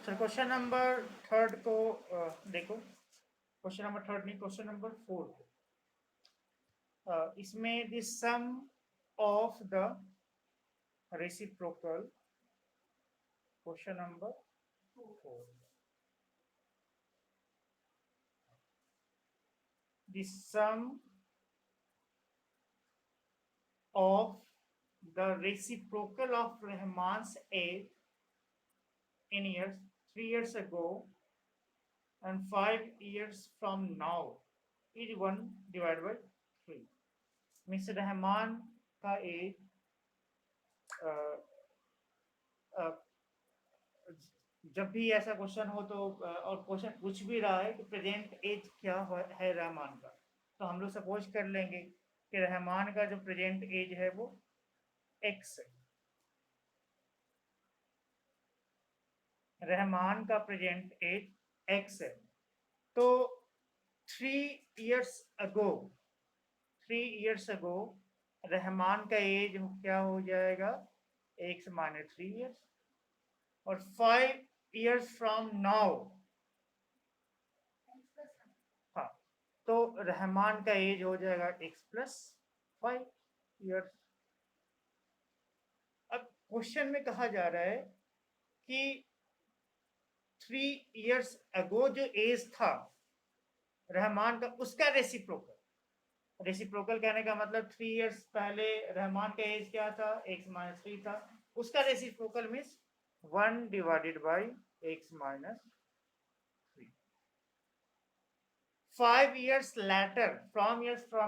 चलो question number third को देखो। क्वेश्चन नंबर थर्ड नहीं, क्वेश्चन नंबर फोर्थ। इसमें the sum of the reciprocal, question number four, the sum of the reciprocal of Rahman's age in years 3 years ago and 5 years from now is 1 divided by 3। Means Rahman का as जब भी ऐसा question हो तो और question पूछ भी रहा है कि प्रेजेंट एज क्या है रहमान का, तो हम लोग सपोज कर लेंगे कि रहमान का जो प्रेजेंट एज है वो एक्स है। रहमान का प्रेजेंट एज एक्स है। तो 3 years ago 3 years ago Rahman का एज क्या हो जाएगा, एक्स माइनस 3 इयर्स। और 5 इयर्स फ्रॉम नाउ, हाँ, तो रहमान का एज हो जाएगा एक्स प्लस 5 इयर्स। अब क्वेश्चन में कहा जा रहा है कि 3 इयर्स अगो जो एज था रहमान का, उसका रेसिप्रोकल कहने का मतलब 3 इयर्स पहले रहमान का एज क्या था, एक्स माइनस 3 था, उसका reciprocal means 1 divided by x minus 3। 5 years later from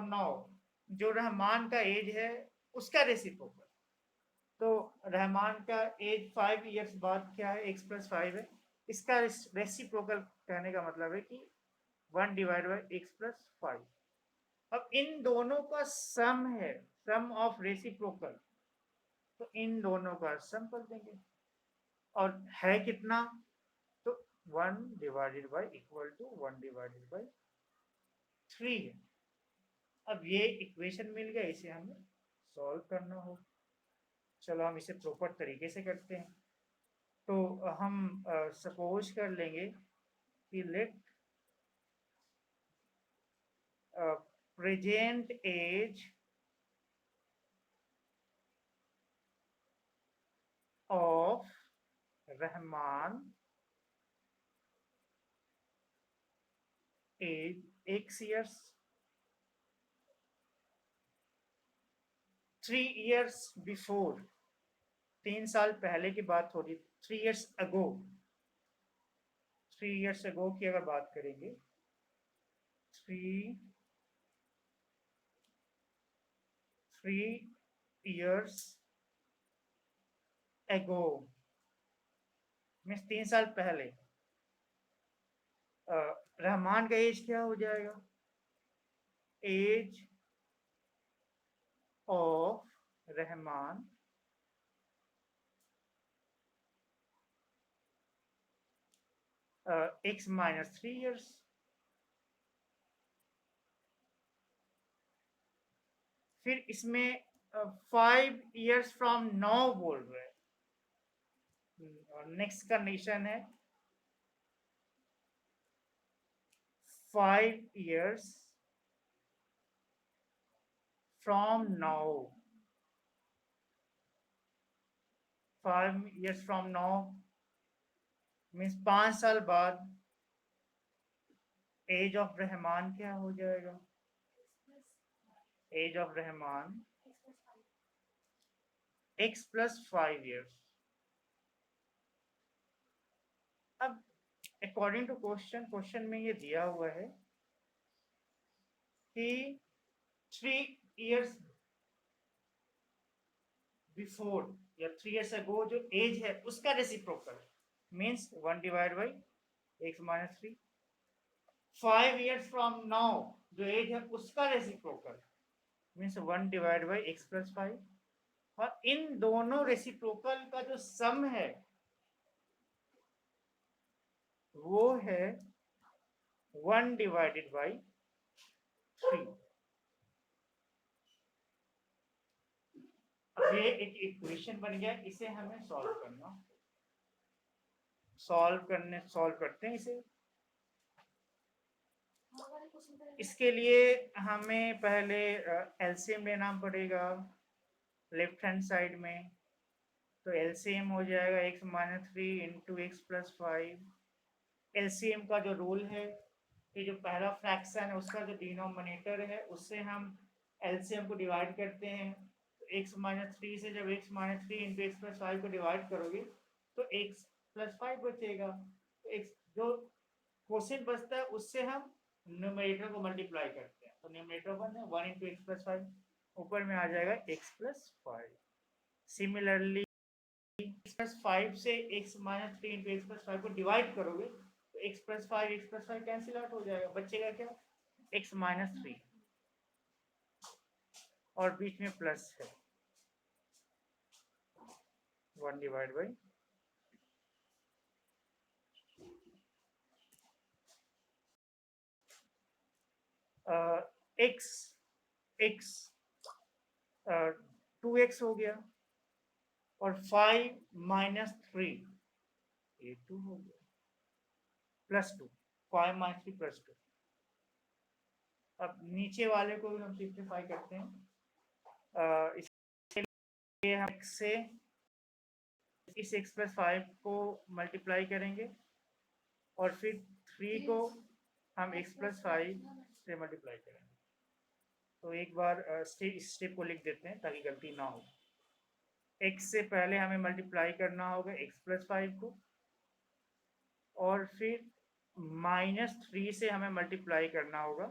now, जो रहमान का एज है उसका रेसिप्रोकल। तो रहमान का एज 5 इयर्स बाद क्या है, एक्स प्लस 5 है। इसका रेसिप्रोकल कहने का मतलब है कि 1 डिवाइड बाई एक्स प्लस 5। अब इन दोनों का सम है, सम ऑफ रेसिप्रोकल, तो इन दोनों का सम कर देंगे। और है कितना, तो 1 divided by equal to 1 divided by 3 है। अब ये इक्वेशन मिल गया, इसे हमें सॉल्व करना होगा। चलो हम इसे प्रॉपर तरीके से करते हैं। तो हम सपोज कर लेंगे कि let present age of Rahman age X years, 3 years before, 3 साल पहले की बात हो रही, 3 इयर्स अगो, 3 इयर्स अगो की अगर बात करेंगे, 3 इयर्स एगो मीन्स 3 साल पहले रहमान का एज क्या हो जाएगा, age of Rahman X minus 3 years. फिर इसमें 5 इयर्स फ्रॉम नाउ बोल रहे हैं। और नेक्स्ट कंडीशन है 5 years from now, 5 years from now means 5 साल बाद एज ऑफ रहमान क्या हो जाएगा, age of Rahman X plus 5 years. अब अकॉर्डिंग टू क्वेश्चन में ये दिया हुआ है कि 3 इयर्स बिफोर या 3 इयर्स अगो जो एज है उसका reciprocal means 1 divide by x minus 3। 5 years from now जो एज है उसका reciprocal means 1 divide by x plus 5। और इन दोनों रेसिप्रोकल का जो सम है वो है 1 डिवाइडेड बाई 3। अब ये एक इक्वेशन बन गया, इसे हमें सॉल्व करना। सॉल्व करते हैं इसे। इसके लिए हमें पहले एलसीएम लेना पड़ेगा लेफ्ट हैंड साइड में। तो एलसीएम हो जाएगा x minus 3 into x plus 5। LCM का जो रूल है कि जो पहला फ्रैक्शन है उसका जो डिनोमिनेटर है उससे हम एलसीएम को डिवाइड करते हैं। तो x माइनस 3 से जब x minus 3 into x plus 5 को डिवाइड करोगे तो x प्लस 5 बचेगा। तो x जो क्वेश्चन बचता है उससे हम न्यूमरेटर को मल्टीप्लाई करते हैं। तो न्यूमरेटर 1 है, 1 इंटू एक्स प्लस 5, ऊपर में आ जाएगा x plus 5। Similarly x plus 5 से x minus 3 into x plus 5 को डिवाइड करोगे तो x प्लस 5 कैंसिल आउट हो जाएगा, बचेगा क्या x माइनस 3 और बीच में प्लस है 1 डिवाइड बाई x 2x हो गया और 5 माइनस 3 ये 2 हो गया प्लस 2, 5 माइनस 3 प्लस 2। अब नीचे वाले को भी हम सिंप्लीफाई करते हैं। इसके लिए हम x से इस x प्लस 5 को मल्टीप्लाई करेंगे और फिर 3 को हम x प्लस 5 से मल्टीप्लाई करेंगे। तो एक बार स्टेप को लिख देते हैं ताकि गलती ना हो। x से पहले हमें मल्टीप्लाई करना होगा x प्लस 5 को और फिर माइनस 3 से हमें मल्टीप्लाई करना होगा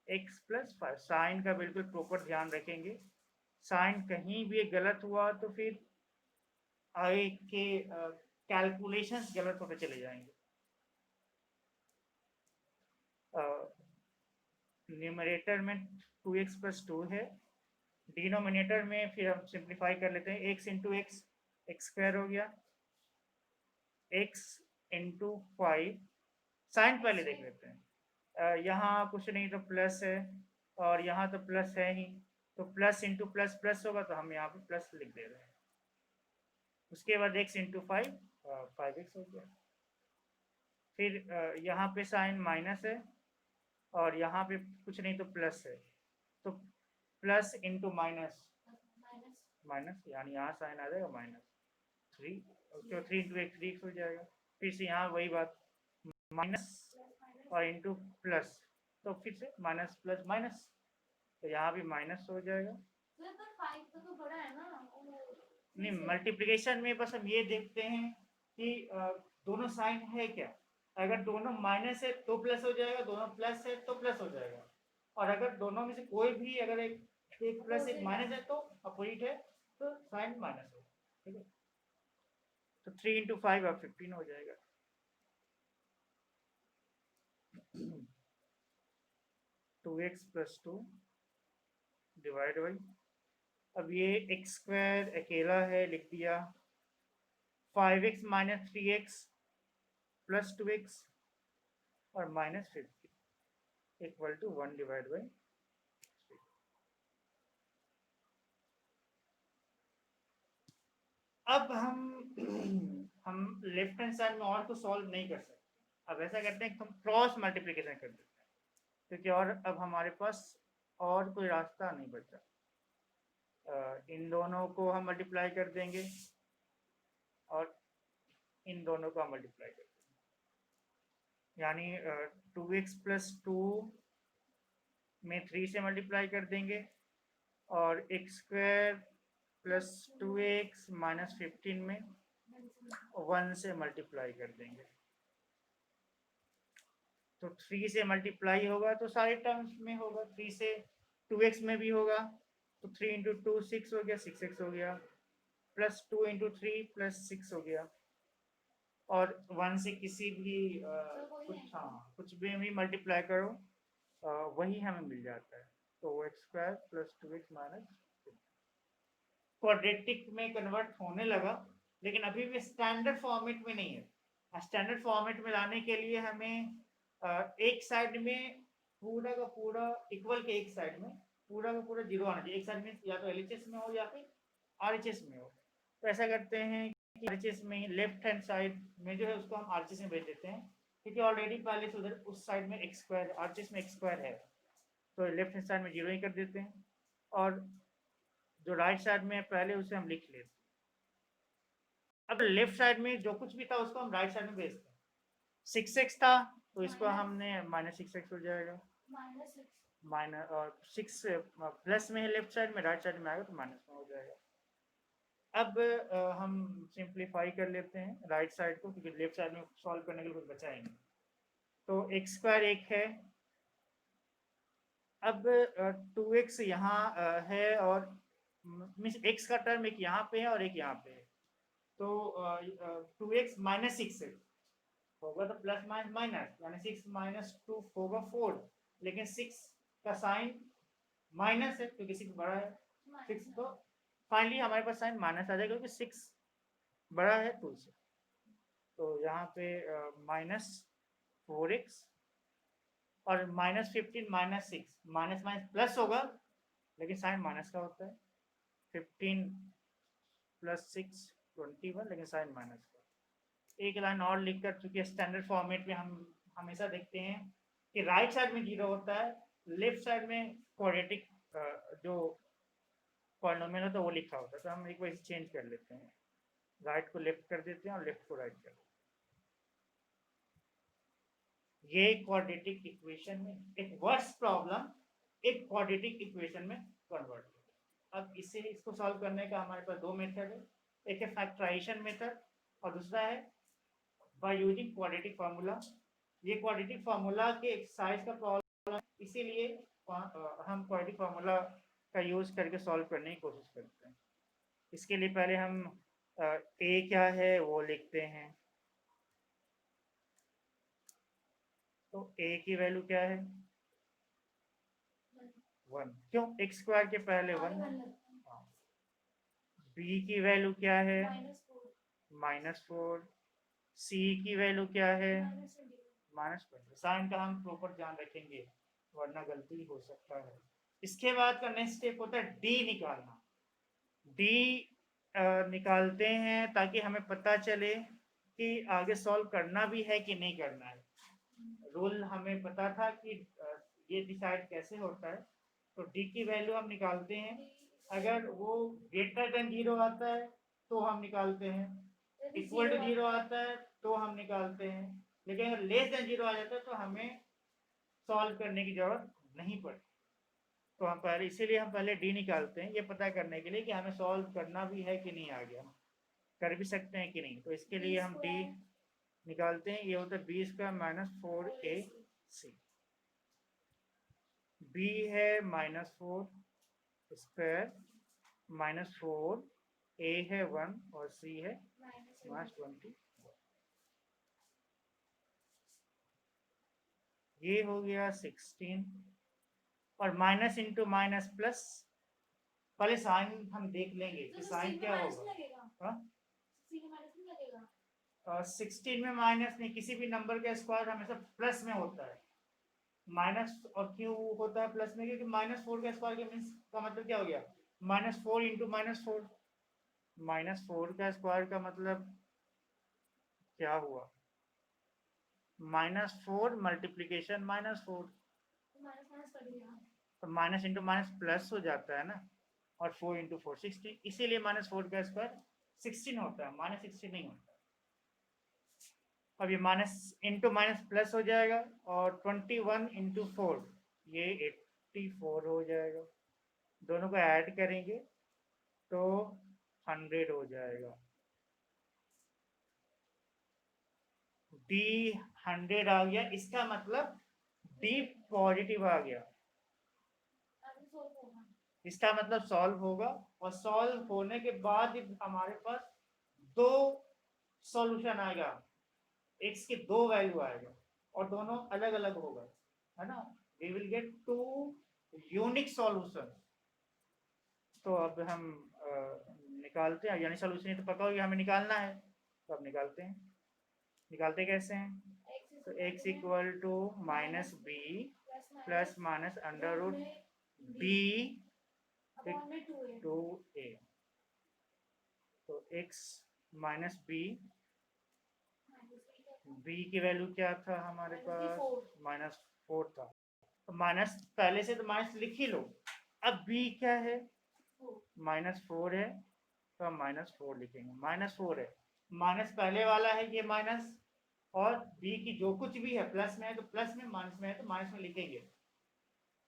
x प्लस 5। साइन का बिल्कुल प्रॉपर ध्यान रखेंगे, साइन कहीं भी गलत हुआ तो फिर आगे के कैलकुलेशंस गलत होते चले जाएंगे। न्यूमरेटर में 2x प्लस 2 है, डिनोमिनेटर में फिर हम सिंप्लीफाई कर लेते हैं x इंटू एक्स स्क्वायर हो गया x इंटू 5। साइन पहले देख लेते हैं। यहाँ कुछ नहीं तो प्लस है और यहाँ तो प्लस है ही, तो प्लस इंटू प्लस प्लस होगा तो हम यहाँ पे प्लस लिख दे रहे हैं। उसके बाद x इंटू 5x हो गया। फिर यहाँ पे साइन माइनस है और यहाँ पे कुछ नहीं तो प्लस है, तो प्लस इंटू माइनस माइनस, यानी यहाँ साइन आ जाएगा -3, तो 3 इंटू एक्स 3 हो जाएगा। फिर से यहाँ वही बात माइनस और इंटू प्लस, तो फिर से माइनस प्लस माइनस, तो यहाँ भी माइनस हो जाएगा। तो बड़ा है ना, नहीं मल्टीप्लिकेशन में बस हम ये देखते हैं कि दोनों साइन है क्या। अगर दोनों माइनस है तो प्लस हो जाएगा, दोनों प्लस है तो प्लस हो जाएगा, और अगर दोनों में से कोई भी अगर एक प्लस एक माइनस है तो अपोजिट है तो साइन माइनस होगा। ठीक है, तो 3 इंटू 5 अब 15 हो जाएगा। 2x प्लस 2 डिवाइड बाई, अब ये एक्स स्क्वायर अकेला है लिख दिया, 5x minus 3x plus 2x और minus 50 equal to 1 divide by. अब हम लेफ्ट हैंड साइड में और तो सॉल्व नहीं कर सकते। अब ऐसा करते हैं कि हम क्रॉस मल्टीप्लिकेशन कर देते हैं, क्योंकि और अब हमारे पास और कोई रास्ता नहीं बचा। इन दोनों को हम मल्टीप्लाई कर देंगे और इन दोनों को हम मल्टीप्लाई कर देंगे, यानी 2x प्लस 2 में 3 से मल्टीप्लाई कर देंगे और x square plus 2x minus 15 में 1 से मल्टीप्लाई कर देंगे। तो 3 से मल्टीप्लाई होगा तो सारे टर्म्स में होगा, 3 से 2x में भी होगा, तो 3 इंटू 2 6 हो गया, 6x हो गया, प्लस 2 इंटू 3 प्लस 6 हो गया, और 1 से किसी भी कुछ भी मल्टीप्लाई करो वही हमें मिल जाता है। तो x square plus 2x minus quadratic में कन्वर्ट होने लगा, लेकिन अभी भी स्टैंडर्ड फॉर्मेट में नहीं है। स्टैंडर्ड फॉर्मेट में लाने के लिए हमें एक साइड में पूरा का पूरा इक्वल के एक साइड में पूरा का पूरा जीरो आना चाहिए। एक साइड में या तो LHS में हो या फिर RHS में हो। तो ऐसा करते हैं आरएचएस में लेफ्ट हैंड साइड में जो है उसको हम आरएचएस में भेज देते हैं, क्योंकि ऑलरेडी पहले से उधर उस साइड में एक्स स्क्वायर आरएचएस में एक्स स्क्वायर है, तो लेफ्ट हैंड साइड में 0 ही कर देते हैं, और जो राइट साइड में पहले उसे हम लिख लेते हैं। अब लेफ्ट साइड में जो कुछ भी था उसको हम राइट साइड में भेजते हैं। 6x था तो इसको हमने -6x हो जाएगा, माइनस, और 6 प्लस में है लेफ्ट साइड में, राइट साइड में आएगा तो माइनस में हो जाएगा। अब हम सिंप्लीफाई कर लेते हैं राइट साइड को, क्योंकि लेफ्ट साइड में सॉल्व करने के लिए कुछ बचा ही नहीं। तो एक्स स्क्वायर एक है, अब 2x यहाँ है, और मीन्स x का टर्म एक यहाँ पे है और एक यहाँ पे है, तो 2x माइनस 6 होगा तो प्लस माइनस माइनस, यानी 6 माइनस 2 होगा 4, लेकिन 6 का साइन माइनस है क्योंकि 6 बड़ा है 6, तो फाइनली हमारे पास साइन माइनस आ जाएगा क्योंकि 6 बड़ा है 2 से। तो यहाँ पे -4x और -15 -6, माइनस माइनस प्लस होगा, लेकिन साइन माइनस का होता है। 15 + 6 21, लेकिन साइन माइनस का। एक लाइन और लिखकर, चूंकि स्टैंडर्ड फॉर्मेट में हम हमेशा देखते हैं कि राइट साइड में 0 होता है, लेफ्ट साइड में क्वाड्रेटिक जो पॉलिनोमियल होता है वो लिखा होता है, तो हम एक बार इसे चेंज कर लेते हैं, राइट को लेफ्ट कर देते हैं और लेफ्ट को राइट कर देते हैं। ये क्वाड्रेटिक इक्वेशन में एक वर्स्ट प्रॉब्लम एक क्वाड्रेटिक इक्वेशन में कन्वर्ट हो। अब इसको सॉल्व करने का हमारे पास दो मेथड है, एक है फैक्टराइजेशन मेथड और दूसरा है बाय यूजिंग क्वाड्रेटिक फार्मूला। ये क्वाड्रेटिक फार्मूला के एक्सरसाइज का प्रॉब्लम, इसीलिए हम क्वाड्रेटिक फार्मूला का यूज करके सॉल्व करने की कोशिश करते हैं। इसके लिए पहले हम ए क्या है वो लिखते हैं। तो ए की वैल्यू क्या है 1, क्यों x स्क्वायर के पहले 1 है। बी की वैल्यू क्या है -4, सी की वैल्यू क्या है -20। साइन का हम प्रॉपर ध्यान रखेंगे वरना गलती हो सकता है। इसके बाद का नेक्स्ट स्टेप होता है डी निकालना। डी निकालते हैं ताकि हमें पता चले कि आगे सॉल्व करना भी है कि नहीं करना है। रूल हमें पता था कि ये डिसाइड कैसे होता है। तो डी की वैल्यू हम निकालते हैं, अगर वो ग्रेटर देन 0 आता है तो हम निकालते हैं, इक्वल टू 0 आता है तो हम निकालते हैं, लेकिन अगर लेस देन 0 आ जाता है तो हमें सॉल्व करने की जरूरत नहीं पड़ती। तो हम पहले, इसीलिए हम पहले डी निकालते हैं, ये पता करने के लिए कि हमें सॉल्व करना भी है कि नहीं, आ गया कर भी सकते हैं कि नहीं। तो इसके लिए हम डी निकालते हैं, ये होता है बी स्क्वायर -4ac। बी है -4 स्क्वायर -4, ए है 1 और सी है -20। ये हो गया 16, और माइनस इंटू माइनस प्लस। पहले साइन हम देख लेंगे कि साइन क्या होगा। 16 में माइनस नहीं, किसी भी नंबर का स्क्वायर हमेशा प्लस में होता है। माइनस और क्यों होता है प्लस में, क्योंकि -4 का स्क्वायर के मीन्स का मतलब क्या हो गया -4 इंटू -4। -4 का स्क्वायर का मतलब क्या हुआ -4 मल्टीप्लीकेशन -4, तो माइनस इंटू माइनस प्लस हो जाता है ना, और 4 इंटू 4 16, इसीलिए -4 का स्क्वायर 16 होता है, -16 नहीं होता। अब ये माइनस इंटू माइनस प्लस हो जाएगा, और 21 इंटू 4 ये 84 हो जाएगा। दोनों को ऐड करेंगे तो 100 हो जाएगा। डी 100 आ गया, इसका मतलब डी पॉजिटिव आ गया, इसका मतलब सॉल्व होगा। और सॉल्व होने के बाद हमारे पास दो सॉल्यूशन आएगा, x के दो वैल्यू आएगा और दोनों अलग अलग होगा, है ना। We will get to unique solution. तो अब हम निकालते हैं, यानी सॉल्यूशन तो पता होगा हमें निकालना है, तो अब निकालते हैं। निकालते कैसे हैं, तो x equal to -b plus minus under root b 2a। तो x माइनस बी, बी की वैल्यू क्या था हमारे पास, -4 था। तो माइनस पहले से तो माइनस लिख ही लो। अब बी क्या है, -4 है, तो हम -4 लिखेंगे। -4 है, माइनस पहले वाला है ये माइनस, और बी की जो कुछ भी है प्लस में है तो प्लस में, माइनस में है तो माइनस में लिखेंगे।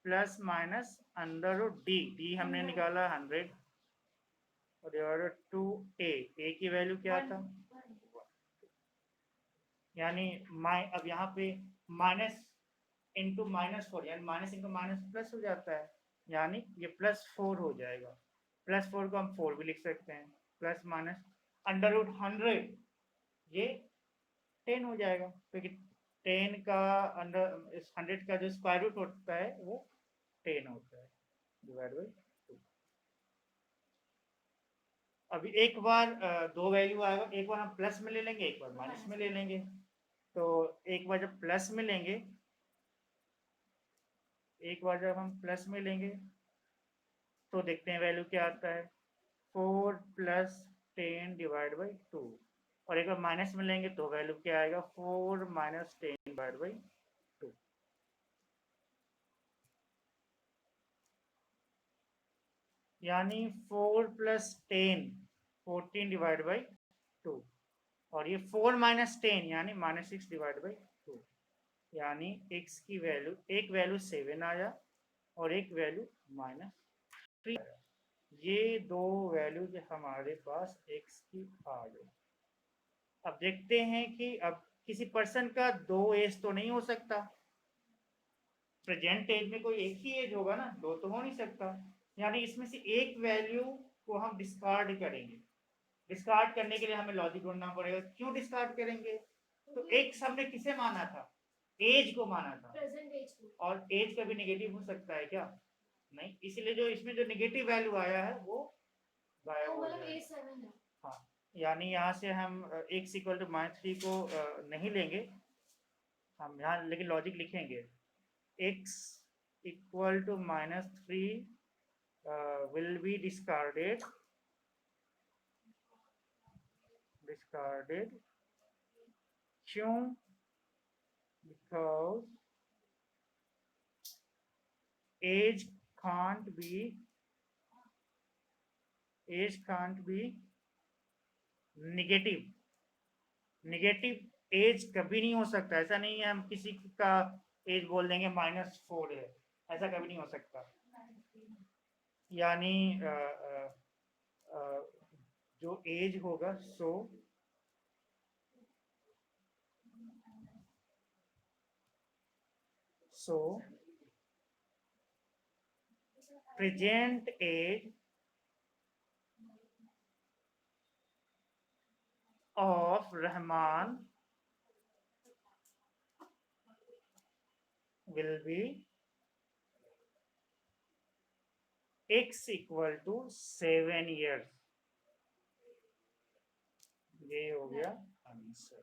Plus minus under root D, D हमने निकाला 100 और डिवाइडेड 2a, की वैल्यू क्या था, यानी अब यहाँ पे माइनस इंटू -4, यानी माइनस इंटू माइनस प्लस हो जाता है, यानी ये +4 हो जाएगा। +4 को हम 4 भी लिख सकते हैं। प्लस माइनस अंडर रूट 100, ये 10 हो जाएगा, क्योंकि 10 का अंडर 100 का जो स्क्वायर रूट होता है वो 10 होता है, डिवाइड बाई 2। अभी एक बार दो वैल्यू आएगा, एक बार हम प्लस में ले लेंगे, एक बार माइनस में ले लेंगे। तो एक बार जब प्लस में लेंगे, एक बार जब हम प्लस में लेंगे तो देखते हैं वैल्यू क्या आता है, 4 + 10 डिवाइड बाई 2। और एक बार माइनस में लेंगे तो वैल्यू क्या आएगा, 4 - 10 डिवाइड बाई 2। यानी 4 + 10 14 डिवाइड बाई 2, और ये 4 - 10 यानी -6 डिवाइड बाई 2, यानी x की वैल्यू, एक वैल्यू 7 आया और एक वैल्यू -3 आया। ये दो वैल्यूज हमारे पास x की आ गई। अब देखते हैं कि अब किसी पर्सन का दो एज तो नहीं हो सकता, प्रेजेंट एज में कोई एक ही एज होगा ना, दो तो हो नहीं सकता। यानी इसमें से एक वैल्यू को हम डिस्कार्ड करेंगे। डिस्कार्ड करने के लिए हमें लॉजिक ढूंढना पड़ेगा। क्यों डिस्कार्ड करेंगे, तो एक हमने किसे माना था, एज को माना था, और एज कभी नेगेटिव हो सकता है क्या, नहीं, इसलिए जो इसमें जो नेगेटिव वैल्यू आया है वो गायब हो जाएगा। हाँ, यानी यहाँ से हम x = -3 को नहीं लेंगे हम यहाँ, लेकिन लॉजिक लिखेंगे x = -3 will be discarded क्यों, because age can't be negative. Negative age कभी नहीं हो सकता, ऐसा नहीं है हम किसी का एज बोल देंगे -4 है, ऐसा कभी नहीं हो सकता। यानी जो एज होगा so present age of Rahman will be x = 7 years। ये हो गया आंसर।